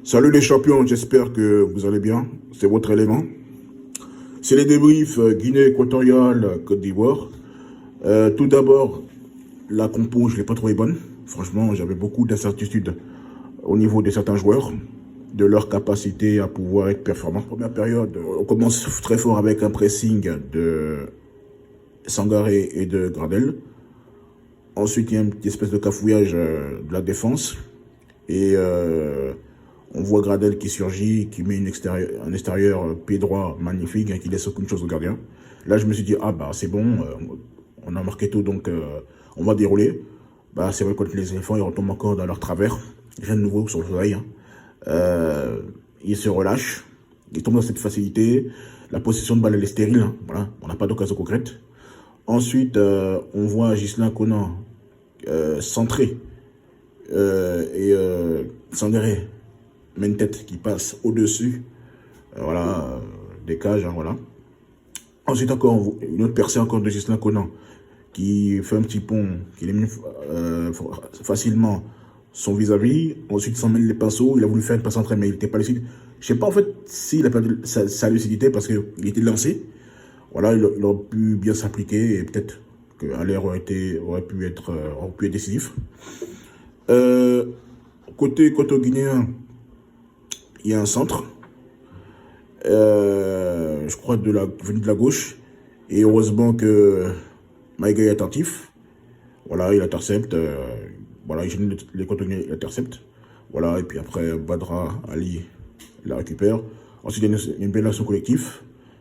Salut les champions, j'espère que vous allez bien. C'est votre élément. C'est les débriefs Guinée équatoriale, Côte d'Ivoire. Tout d'abord, la compo, je ne l'ai pas trouvée bonne. Franchement, j'avais beaucoup d'incertitudes au niveau de certains joueurs, de leur capacité à pouvoir être performants. Première période, on commence très fort avec un pressing de Sangaré et de Gradel. Ensuite, il y a une petite espèce de cafouillage de la défense. Et on voit Gradel qui surgit, qui met un extérieur pied droit magnifique, hein, qui laisse aucune chose au gardien. Là, je me suis dit, ah bah c'est bon, on a marqué tout, donc on va dérouler. Bah, c'est vrai, contre les éléphants, ils retombent encore dans leur travers. Rien de nouveau sur le soleil. Hein. Ils se relâchent, ils tombent dans cette facilité. La possession de balle, elle est stérile. Hein. Voilà, on n'a pas d'occasion concrète. Ensuite, on voit Ghislain Conan centré Sangaré met une tête qui passe au-dessus, voilà, des cages, hein, voilà. Ensuite encore, une autre percée encore de Ghislain Conan, qui fait un petit pont, qui élimine facilement son vis-à-vis. Ensuite, il s'emmène les pinceaux, il a voulu faire une passe entrée, mais il n'était pas lucide. Je sais pas en fait s'il a perdu sa lucidité parce qu'il était lancé. Voilà, il aurait pu bien s'appliquer et peut-être qu'à l'air aurait pu être décisif. Côté équato-guinéen, il y a un centre, je crois venu de la gauche, et heureusement que Maïga est attentif. Voilà, il intercepte, voilà, il gêne l'équato-guinéen, il intercepte. Voilà, et puis après, Badra Ali la récupère. Ensuite, il y a une belle action collective,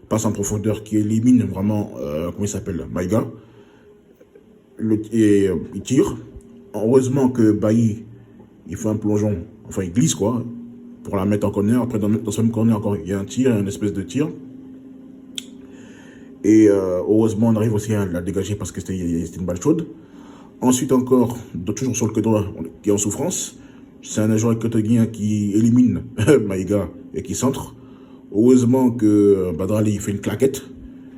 passe en profondeur qui élimine vraiment, comment il s'appelle, Maïga. Il tire. Heureusement que Bailly, il fait un plongeon, enfin il glisse quoi, pour la mettre en corner. Après dans ce même corner encore, il y a un tir, une espèce de tir. Et heureusement on arrive aussi à la dégager parce que c'était une balle chaude. Ensuite encore, toujours sur le côté droit, qui est en souffrance. C'est un joueur équatorien qui élimine Maïga et qui centre. Heureusement que Badrali fait une claquette.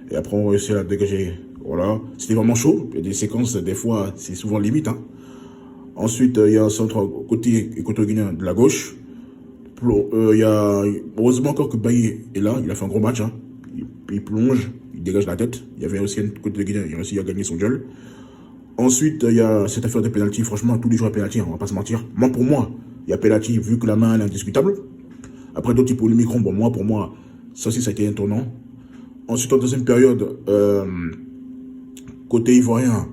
Et après on réussit à la dégager. Voilà, c'était vraiment chaud. Il y a des séquences, des fois, c'est souvent limite. Hein. Ensuite, il y a un centre côté équatorien de la gauche. Il y a, heureusement encore que Bailly est là, il a fait un gros match. Hein. Il plonge, il dégage la tête. Il y avait aussi un côté guinéen, il a réussi à gagner son duel. Ensuite, il y a cette affaire de pénalty. Franchement, tous les joueurs à pénalty, on va pas se mentir. Pour moi, il y a pénalty vu que la main elle est indiscutable. Après, d'autres types pour le micro, bon, pour moi, ça aussi, ça a été un tournant. Ensuite, en deuxième période, côté ivoirien,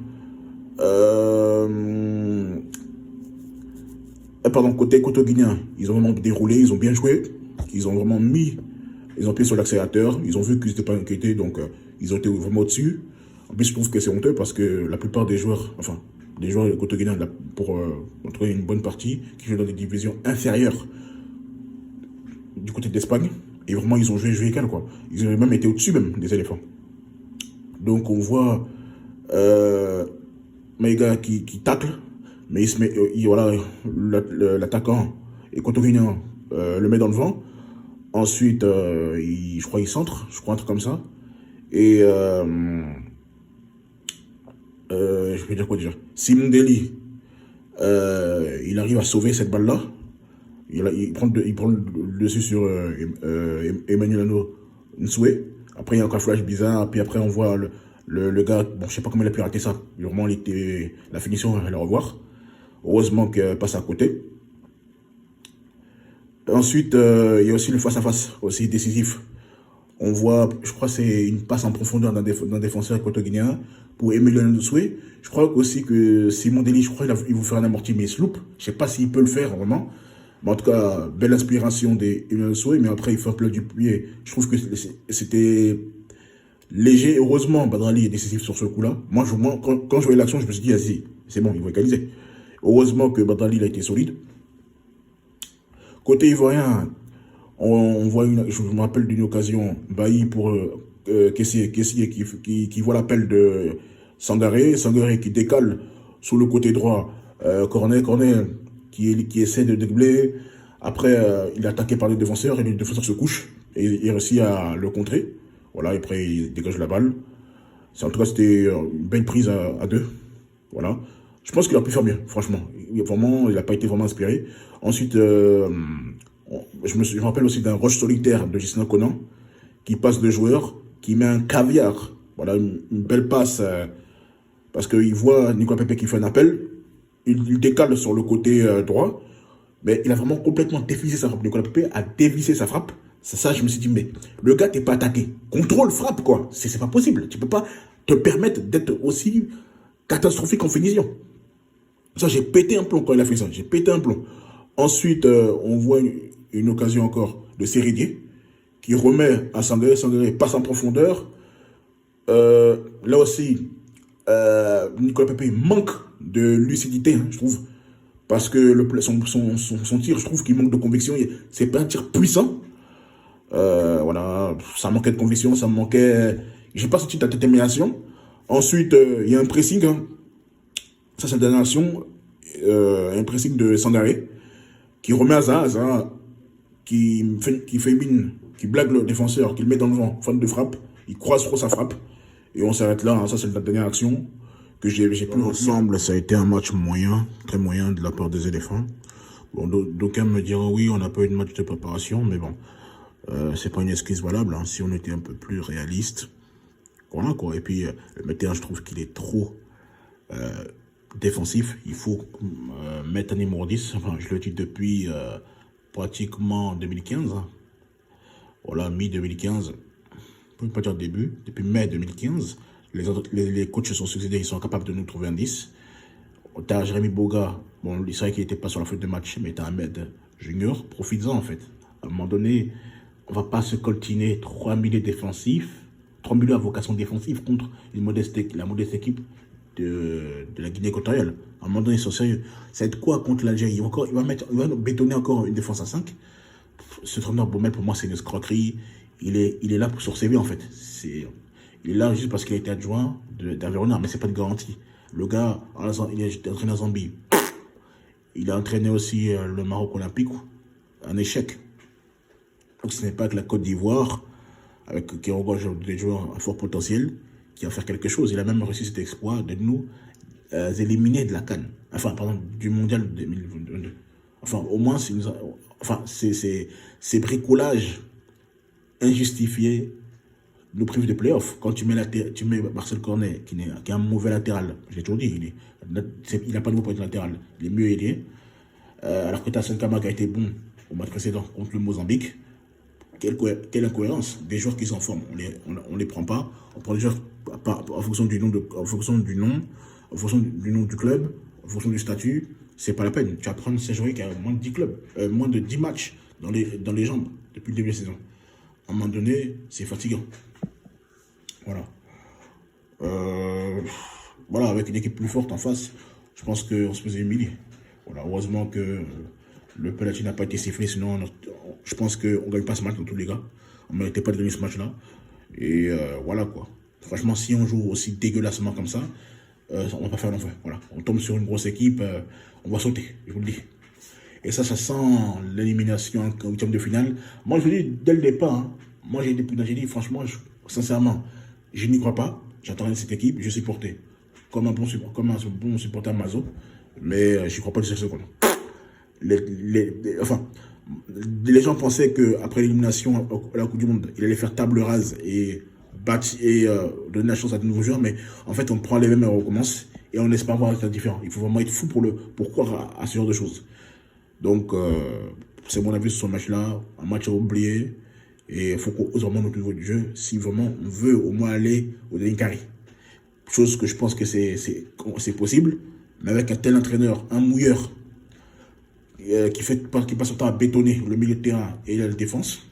côté équato-guinéen, ils ont vraiment déroulé, ils ont bien joué, ils ont vraiment ils ont appuyé sur l'accélérateur, ils ont vu qu'ils n'étaient pas inquiétés, donc ils ont été vraiment au-dessus. En plus, je trouve que c'est honteux parce que la plupart des joueurs, des joueurs équato-guinéens, pour montrer une bonne partie, qui jouent dans des divisions inférieures du côté d'Espagne, et vraiment, ils ont joué égal, quoi. Ils ont même été au-dessus même des éléphants. Donc, on voit Maïga qui tacle, mais il se met, voilà, l'attaquant équatorien le met dans le vent. Ensuite, je crois qu'il centre, je crois un truc comme ça. Et je vais dire quoi déjà? Simon Deli, il arrive à sauver cette balle-là. Il prend le dessus sur Emmanuel Nsoué. Après, il y a encore un flash bizarre. Puis après, on voit le gars, bon, je sais pas comment il a pu rater ça. Vraiment, la finition, elle va le revoir. Heureusement qu'elle passe à côté. Ensuite, il y a aussi le face-à-face, aussi décisif. On voit, je crois que c'est une passe en profondeur d'un défenseur équato-guinéen pour Emmanuel Nsoué. Je crois aussi que Simon Deli, je crois qu'il veut faire un amorti, mais il se loupe. Je sais pas s'il peut le faire, vraiment. Mais en tout cas, belle inspiration d'Emmanuel Nsoué, mais après, il fait un peu du pied. Je trouve que c'était léger. Heureusement, Badrali est décisif sur ce coup-là. Moi, quand je voyais l'action, je me suis dit, ah, c'est bon, il va égaliser. Heureusement que Badrali il a été solide. Côté ivoirien, on voit je me rappelle d'une occasion, Bailly pour Kessié qui voit l'appel de Sangaré qui décale sur le côté droit, Cornet qui essaie de dribbler. Après, il est attaqué par les défenseurs et les défenseurs se couchent et il réussit à le contrer. Voilà, et après il dégage la balle. En tout cas, c'était une belle prise à deux. Voilà. Je pense qu'il a pu faire mieux, franchement. Il n'a pas été vraiment inspiré. Ensuite, Je me rappelle aussi d'un rush solitaire de Gislain Conan, qui passe de joueur, qui met un caviar. Voilà, une belle passe, parce qu'il voit Nicolas Pepe qui fait un appel. Il décale sur le côté droit, mais il a vraiment complètement dévissé sa frappe. Nicolas Pepe a dévissé sa frappe. C'est ça, je me suis dit, mais le gars, t'es pas attaqué. Contrôle, frappe, quoi. C'est pas possible. Tu peux pas te permettre d'être aussi catastrophique en finition. Ça, j'ai pété un plomb quand il a fait ça. J'ai pété un plomb. Ensuite, on voit une occasion encore de Séridier qui remet à Sangaré. Sangaré passe en profondeur. Là aussi, Nicolas Pepe manque de lucidité, hein, je trouve. Parce que son tir, je trouve qu'il manque de conviction. C'est pas un tir puissant. Voilà, ça manquait de conviction, ça manquait. J'ai pas senti de détermination. Ensuite, il y a un pressing. Hein. Ça, c'est la dernière action. Un pressing de Sangaré qui remet à Zaza, qui fait mine, qui blague le défenseur, qui le met dans le vent, fan de frappe. Il croise trop sa frappe. Et on s'arrête là. Hein. Ça, c'est la dernière action que j'ai pu. Ensemble, ça a été un match moyen, très moyen de la part des éléphants. Bon, d'aucuns me diront oui, on n'a pas eu de match de préparation, mais bon. C'est pas une excuse valable, hein, si on était un peu plus réaliste. Voilà quoi. Et puis, le Météo, je trouve qu'il est trop défensif. Il faut mettre un numéro 10. Enfin, je le dis depuis pratiquement 2015. Hein. Voilà, mi-2015. On peut pas dire début. Depuis mai 2015, les coachs se sont succédés. Ils sont capables de nous trouver un 10. T'as Jérémy Boga. Bon, c'est vrai qu'il n'était pas sur la feuille de match, mais t'as Ahmed Junior. Profites-en, en fait. À un moment donné, on va pas se coltiner 3 milieux défensifs, 3 milieux à vocation défensive contre la modeste équipe de la Guinée équatoriale. À un moment donné, ils sont sérieux. Ça va être quoi contre l'Algérie? Il va bétonner encore une défense à 5. Ce entraîneur Baumel, pour moi, c'est une escroquerie. Il est là pour sursever, en fait. Il est là juste parce qu'il a été adjoint d'Hervé Renard, mais c'est pas de garantie. Le gars, il est entraîné à Zambie. Il a entraîné aussi le Maroc olympique. Un échec. Donc ce n'est pas que la Côte d'Ivoire, qui engage des joueurs à fort potentiel, qui va faire quelque chose. Il a même réussi cet exploit de nous éliminer de la CAN. Enfin, pardon, du mondial 2022. Enfin, au moins, ces bricolages injustifiés nous privent de playoffs. Quand tu mets Marcel Cornet, qui est un mauvais latéral, j'ai toujours dit, il n'a pas de niveau pour être latéral, il est mieux aidé. Alors que Tassel Kama qui a été bon au match précédent contre le Mozambique. Quelle incohérence. Des joueurs qui sont en forme, on les prend pas. On prend des joueurs en fonction du nom, en fonction du nom du club, en fonction du statut. C'est pas la peine. Tu vas prendre ces joueurs qui ont moins de 10 clubs, moins de 10 matchs dans les jambes depuis le début de la saison. À un moment donné, c'est fatigant. Voilà. Voilà, avec une équipe plus forte en face, je pense qu'on se faisait humilier. Voilà, heureusement que le penalty n'a pas été sifflé, sinon je pense qu'on ne gagne pas ce match dans tous les cas. On ne méritait pas de gagner ce match-là. Et voilà quoi. Franchement, si on joue aussi dégueulassement comme ça, on ne va pas faire l'enfer. Voilà. On tombe sur une grosse équipe, on va sauter, je vous le dis. Et ça sent l'élimination en 8e de finale. Moi, je vous dis dès le départ, hein, moi j'ai dit, franchement, sincèrement, je n'y crois pas. J'attendais cette équipe, je supportais. Comme un bon supporter Mazo, mais je n'y crois pas de cette seconde. Les gens pensaient qu'après l'élimination à la Coupe du Monde, il allait faire table rase et donner la chance à de nouveaux joueurs, mais en fait, on prend les mêmes et on recommence et on laisse pas voir un résultat différent. Il faut vraiment être fou pour croire à ce genre de choses. Donc, c'est mon avis sur ce match-là, un match à oublier, et il faut qu'on ose vraiment notre niveau du jeu si vraiment on veut au moins aller au dernier carré. Chose que je pense que c'est possible, mais avec un tel entraîneur, un mouilleur, qui passe son temps à bétonner le milieu de terrain et la défense.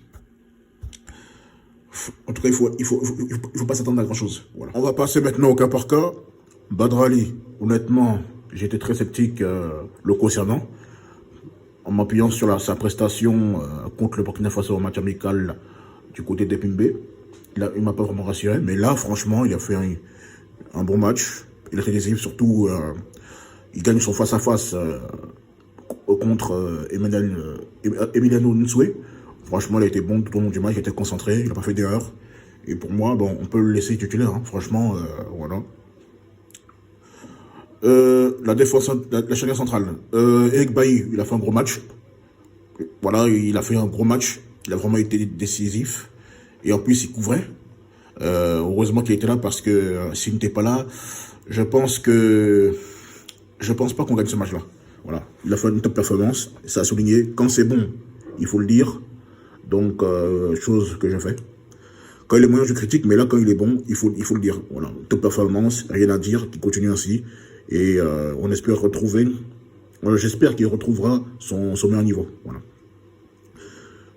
En tout cas, il faut pas s'attendre à grand chose. Voilà. On va passer maintenant au cas par cas. Badr Ali, honnêtement, j'étais très sceptique le concernant. En m'appuyant sur sa prestation contre le Burkina Faso au match amical du côté des Pimbe. Il ne m'a pas vraiment rassuré, mais là, franchement, il a fait un bon match. Il a été décisif, surtout, il gagne son face-à-face contre Emiliano Nsoué. Franchement, il a été bon tout au long du match, il était concentré, il n'a pas fait d'erreur. Et pour moi, bon, on peut le laisser titulaire, hein. Franchement, voilà. La défense, la charnière centrale. Eric Bailly, il a fait un gros match. Voilà, il a fait un gros match. Il a vraiment été décisif. Et en plus, il couvrait. Heureusement qu'il était là parce que s'il n'était pas là, je pense pas qu'on gagne ce match-là. Voilà, il a fait une top performance. Ça a souligné. Quand c'est bon, il faut le dire. Donc, chose que je fais. Quand il est moyen, je critique, mais là, quand il est bon, il faut le dire. Voilà, top performance, rien à dire, qu'il continue ainsi. Et on espère retrouver, j'espère qu'il retrouvera son meilleur niveau. Voilà.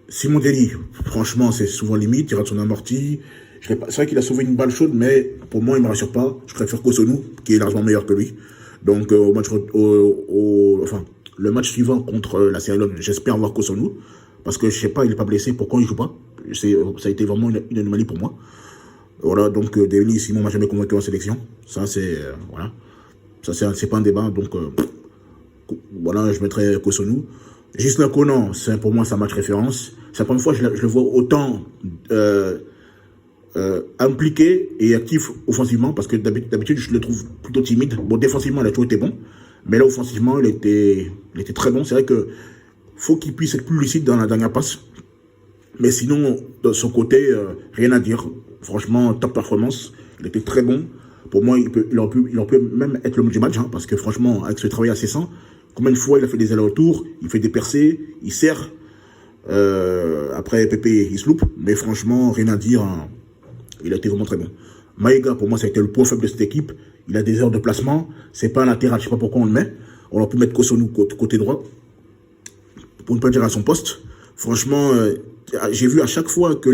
Simon Deli, franchement, c'est souvent limite, il rate son amorti. C'est vrai qu'il a sauvé une balle chaude, mais pour moi, il ne me rassure pas. Je préfère Kosonou, qui est largement meilleur que lui. Donc, le match suivant contre la Sierra Leone, j'espère voir Kosonou. Parce que je sais pas, il n'est pas blessé, pourquoi il ne joue pas? Ça a été vraiment une anomalie pour moi. Voilà, donc Deli, Simon m'a jamais convaincu en sélection. Ça, c'est voilà. Ça, c'est pas un débat. Donc, voilà, je mettrai Kosonou. Gislain Conan, pour moi, c'est un match référence. C'est la première fois que je le vois autant impliqué et actif offensivement, parce que d'habitude, je le trouve plutôt timide. Bon, défensivement, il a toujours été bon. Mais là, offensivement, il était très bon. C'est vrai que faut qu'il puisse être plus lucide dans la dernière passe. Mais sinon, de son côté, rien à dire. Franchement, top performance. Il était très bon. Pour moi, il aurait pu même être l'homme du match, hein, parce que franchement, avec ce travail incessant, combien de fois il a fait des allers-retours, il fait des percées, il sert. Après, Pépé, il se loupe. Mais franchement, rien à dire. Hein. Il a été vraiment très bon. Maïga, pour moi, ça a été le point faible de cette équipe. Il a des erreurs de placement. C'est pas un latéral, je sais pas pourquoi on le met. On aurait pu mettre Kosonou côté droit. Pour ne pas dire à son poste. Franchement, j'ai vu à chaque fois que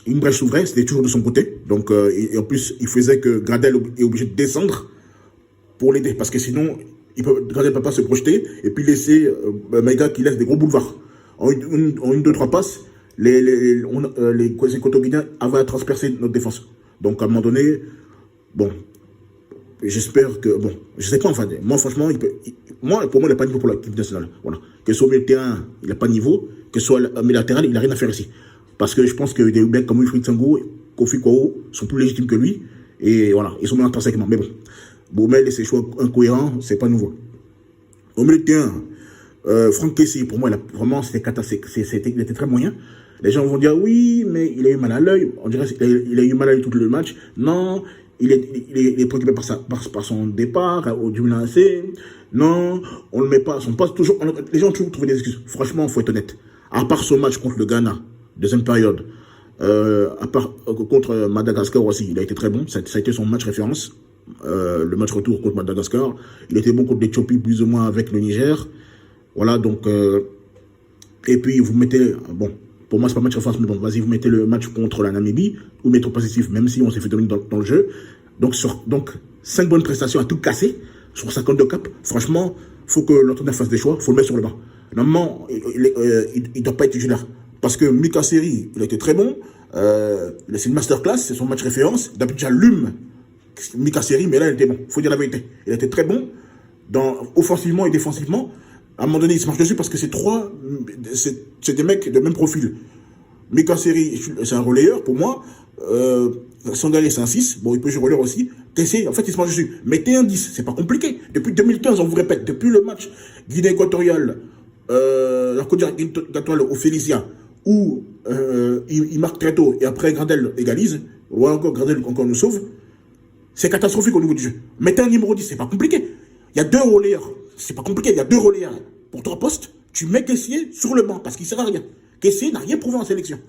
une brèche s'ouvrait, c'était toujours de son côté. Donc, et en plus, il faisait que Gradel est obligé de descendre pour l'aider. Parce que sinon, Gradel ne peut pas se projeter et puis laisser Maïga qui laisse des gros boulevards. En une, deux, trois passes, les Cotoguiniens avaient à transpercer notre défense. Donc, à un moment donné, bon, j'espère que, bon, je sais pas, enfin, moi, franchement, pour moi, il n'a pas de niveau pour l'équipe nationale. Voilà. Que ce soit au milieu de terrain, il n'a pas de niveau. Que ce soit au milieu latéral, il n'a rien à faire ici. Parce que je pense que des mecs comme Wilfried Sango, Kofi Kwao sont plus légitimes que lui. Et voilà, ils sont bien intrinsèquement. Mais bon, Baumel et ses choix incohérents, c'est pas nouveau. Au milieu de terrain, Franck Kessié, pour moi, vraiment, il était très moyen. Les gens vont dire, oui, mais il a eu mal à l'œil. On dirait qu'il a eu mal à l'œil tout le match. Non, il est préoccupé par son départ au Dumoulin AC. Non, on le met pas à son poste. Les gens ont toujours trouvé des excuses. Franchement, il faut être honnête. À part ce match contre le Ghana, deuxième période, contre Madagascar aussi, il a été très bon. Ça a été son match référence. Le match retour contre Madagascar. Il était bon contre l'Éthiopie, plus ou moins avec le Niger. Voilà, donc... et puis, vous mettez... Bon, pour moi, c'est pas match référence, mais bon, vas-y, vous mettez le match contre la Namibie, ou mettez au positif, même si on s'est fait dominer dans le jeu. Donc, 5 bonnes prestations à tout casser, sur 52 caps. Franchement, il faut que l'entraîneur fasse des choix, il faut le mettre sur le banc. Normalement, il ne doit pas être titulaire. Parce que Mika Seri, il a été très bon. C'est une masterclass, c'est son match référence. D'habitude, j'allume Mika Seri, mais là, il était bon. Il faut dire la vérité. Il a été très bon, offensivement et défensivement. À un moment donné, il se marche dessus parce que c'est des mecs de même profil. Mika Seri, c'est un relayeur pour moi. Sangalé, c'est un 6. Bon, il peut jouer relayeur aussi. Tessé, en fait, il se marche dessus. Mettez un 10, c'est pas compliqué. Depuis 2015, on vous répète, depuis le match Guinée équatoriale, la Côte d'Ivoire au Félicia, où il marque très tôt et après Gradel égalise, ou encore Gradel encore nous sauve, c'est catastrophique au niveau du jeu. Mettez un numéro 10, c'est pas compliqué. Il y a 2 relayeurs. C'est pas compliqué, il y a 2 relayeurs. Pour 3 postes, tu mets Kessié sur le banc parce qu'il sert à rien. Kessié n'a rien prouvé en sélection.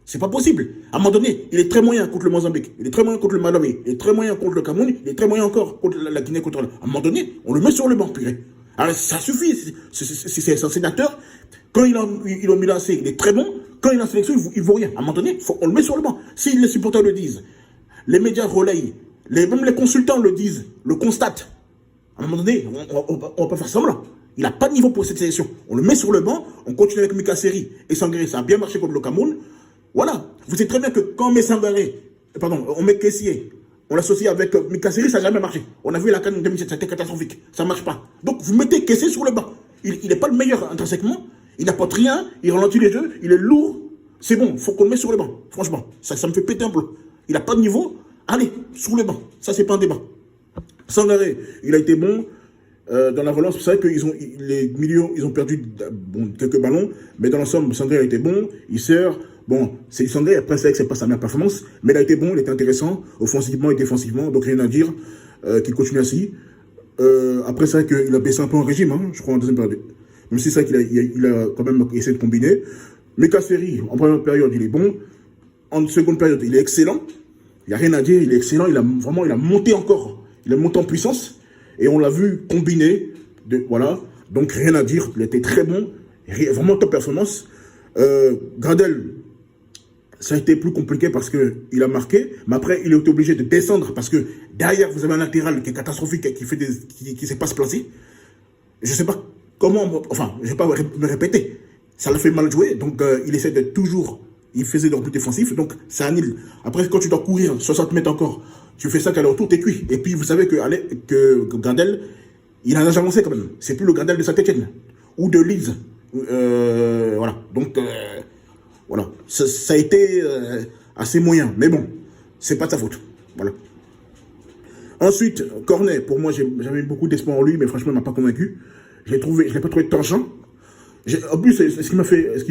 C'est pas possible. À un moment donné, il est très moyen contre le Mozambique, il est très moyen contre le Malawi, il est très moyen contre le Cameroun, il est très moyen encore contre la Guinée équatoriale. À un moment donné, on le met sur le banc, purée. Alors ça suffit, c'est un sénateur. Quand il est au Milan AC, il est très bon. Quand il est en sélection, il ne vaut rien. À un moment donné, on le met sur le banc. Si les supporters le disent, les médias relayent, même les consultants le disent, le constatent. À un moment donné, on ne va pas faire semblant. Il n'a pas de niveau pour cette sélection. On le met sur le banc, on continue avec Mika Seri et Sangaré. Ça a bien marché contre le Cameroun. Voilà. Vous savez très bien que quand on met on met Kessié, on l'associe avec Mika Seri, ça n'a jamais marché. On a vu la CAN en 2007, c'était catastrophique. Ça ne marche pas. Donc vous mettez Kessié sur le banc. Il n'est pas le meilleur intrinsèquement. Il n'apporte rien. Il ralentit les jeux. Il est lourd. C'est bon. Il faut qu'on le mette sur le banc. Franchement, ça me fait péter un plomb. Il n'a pas de niveau. Allez, sur le banc. Ça, c'est pas un débat. Sangaré, il a été bon. dans la relance, c'est vrai que les milieux, ils ont perdu bon, quelques ballons, mais dans l'ensemble, Sangaré a été bon, il sert. Bon, c'est Sangaré, après, c'est vrai que c'est pas sa meilleure performance, mais il a été bon, il était intéressant, offensivement et défensivement, donc rien à dire, qu'il continue ainsi. Après, c'est vrai qu'il a baissé un peu en régime, hein, je crois, en deuxième période. Même si c'est vrai qu'il a quand même essayé de combiner. Meka Seri, en première période, il est bon. En seconde période, il est excellent. Il n'y a rien à dire, il est excellent. Il a monté encore. Il a monté en puissance. Et on l'a vu combiner. Voilà. Donc, rien à dire. Il était très bon. Vraiment top performance. Gradel, ça a été plus compliqué parce qu'il a marqué. Mais après, il a été obligé de descendre parce que derrière, vous avez un latéral qui est catastrophique, qui ne sait pas se placer. Je ne sais pas comment. Enfin, je ne vais pas me répéter. Ça l'a fait mal jouer. Donc, il essaie de toujours. Il faisait dans le plus défensif, donc ça annule. Après, quand tu dois courir 60 mètres encore, tu fais ça qu'à leur tour, t'es cuit. Et puis, vous savez que Gradel, il a un âge avancé quand même. C'est plus le Gradel de Saint-Etienne ou de Leeds. Voilà. Donc, voilà. Ça a été assez moyen. Mais bon, c'est pas de sa faute. Voilà. Ensuite, Cornet, pour moi, j'avais beaucoup d'espoir en lui, mais franchement, il m'a pas convaincu. Je l'ai pas trouvé tangent. En plus, ce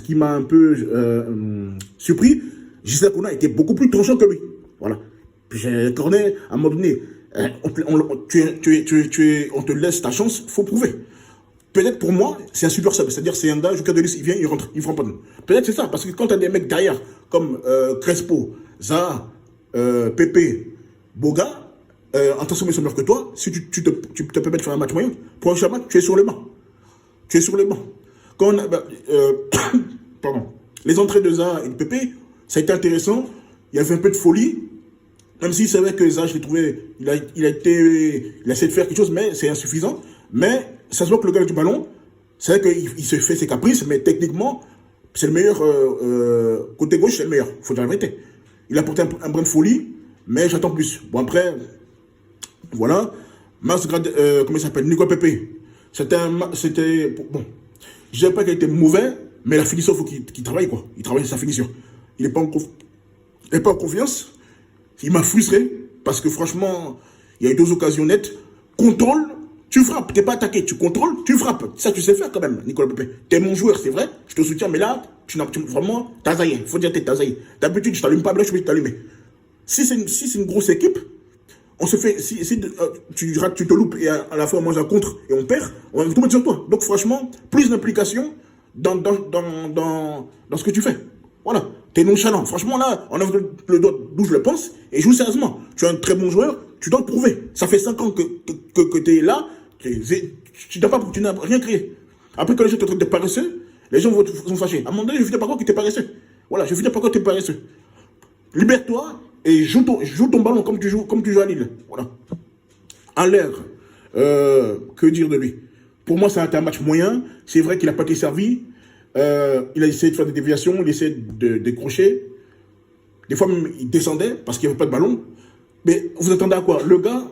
qui m'a un peu surpris, Gisèle Kouna était beaucoup plus tranchant que lui. Voilà. Puis Cornet, à un moment donné, on te laisse ta chance, faut prouver. Peut-être pour moi, c'est un super sub, c'est-à-dire c'est un gars, joker de liste, il vient, il rentre, il frappe pas. Peut-être c'est ça, parce que quand tu as des mecs derrière, comme Crespo, Zaha, Pepe, Boga, en tant que meilleur que toi, si tu te permets de faire un match moyen, pour un chaman, tu es sur le banc. Tu es sur le banc. Quand on a, pardon. Les entrées de Zaha et de Pepe, ça a été intéressant. Il y avait un peu de folie. Même si c'est vrai que Zaha, je l'ai trouvé, il a essayé de faire quelque chose, mais c'est insuffisant. Mais ça se voit que le gars du ballon, c'est vrai qu'il se fait ses caprices, mais techniquement, c'est le meilleur. Côté gauche, c'est le meilleur. Il faut dire la vérité. Il a porté un brin de folie, mais j'attends plus. Bon, après, voilà. Comment il s'appelle? Nicolas Pepe. C'était bon, je ne dirais pas qu'il était mauvais, mais la finition, il faut qu'il travaille, quoi. Il travaille sur sa finition. Il n'est pas en confiance. Il m'a frustré, parce que franchement, il y a eu 2 occasions nettes. Contrôle, tu frappes. Tu n'es pas attaqué, tu contrôles, tu frappes. Ça, tu sais faire quand même, Nicolas Pepe. Tu es mon joueur, c'est vrai, je te soutiens, mais là, vraiment, t'as zaillé. Il faut dire que t'as zaillé. D'habitude, je t'allume pas, mais là, je vais t'allumer. Si c'est une grosse équipe, on se fait, si tu te loupes et à la fois on mange un contre et on perd, on va tout mettre sur toi. Donc franchement, plus d'implication dans ce que tu fais. Voilà, t'es nonchalant. Franchement là, on a le doigt d'où je le pense et joue sérieusement. Tu es un très bon joueur, tu dois le prouver. Ça fait 5 ans que tu es là, tu n'as rien créé. Après quand les gens te traitent de paresseux, les gens vont fâcher. À un moment donné, je vais finir par croire que tu es paresseux. Voilà, je vais finir par croire que tu es paresseux. Libère-toi et joue ton ballon comme tu joues à Lille. Voilà. À l'air, que dire de lui? Pour moi, ça a été un match moyen. C'est vrai qu'il n'a pas été servi. Il a essayé de faire des déviations, il a essayé de décrocher. Des fois, même, il descendait parce qu'il n'y avait pas de ballon. Mais vous attendez à quoi? Le gars,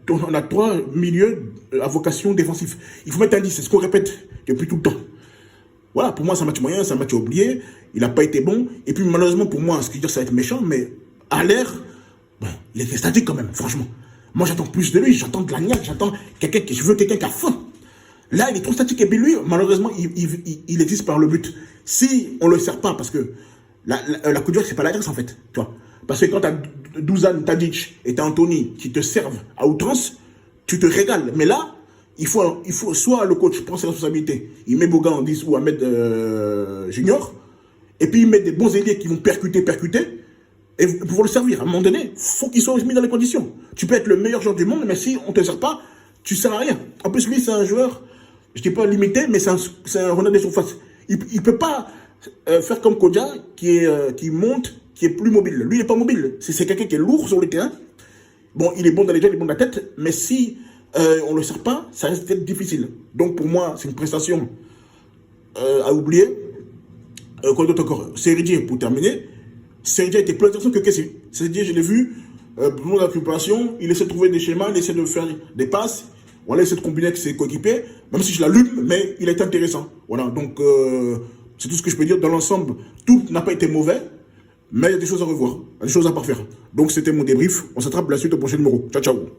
on a 3 milieux à vocation défensive. Il faut mettre un 10, c'est ce qu'on répète depuis tout le temps. Voilà, pour moi, c'est un match moyen, c'est un match oublié. Il n'a pas été bon. Et puis, malheureusement, pour moi, ce qui veut dire, ça va être méchant, mais à l'air, bon, il était statique quand même, franchement. Moi, j'attends plus de lui, j'attends de la niaque, je veux quelqu'un qui a faim. Là, il est trop statique. Et puis lui, malheureusement, il existe par le but. Si on ne le sert pas, parce que la coup de c'est pas l'adresse, en fait. Tu vois. Parce que quand tu as Dusan, Tadic et Anthony qui te servent à outrance, tu te régales. Mais là, il faut soit le coach prend ses responsabilités, il met Boga en 10 ou Ahmed Junior, et puis il met des bons ailiers qui vont percuter, et pouvoir le servir. À un moment donné, il faut qu'il soit mis dans les conditions. Tu peux être le meilleur joueur du monde, mais si on ne te sert pas, tu ne sers à rien. En plus, lui, c'est un joueur, je ne dis pas limité, mais c'est un renard des surfaces. Il ne peut pas faire comme Kodja, qui monte, qui est plus mobile. Lui, il n'est pas mobile. C'est quelqu'un qui est lourd sur le terrain. Bon, il est bon dans les jeux, il est bon dans la tête, mais si on ne le sert pas, ça risque d'être difficile. Donc pour moi, c'est une prestation à oublier. Quoi d'autre encore? Sergi, pour terminer. Sergi était plus intéressant que Kessie. Sergi, je l'ai vu, pour la récupération, il essaie de trouver des schémas, il essaie de faire des passes, voilà, il essaie de combiner avec ses coéquipiers, même si je l'allume, mais il est intéressant. Voilà, donc c'est tout ce que je peux dire. Dans l'ensemble, tout n'a pas été mauvais, mais il y a des choses à revoir, des choses à parfaire. Donc c'était mon débrief. On s'attrape la suite au prochain numéro. Ciao, ciao.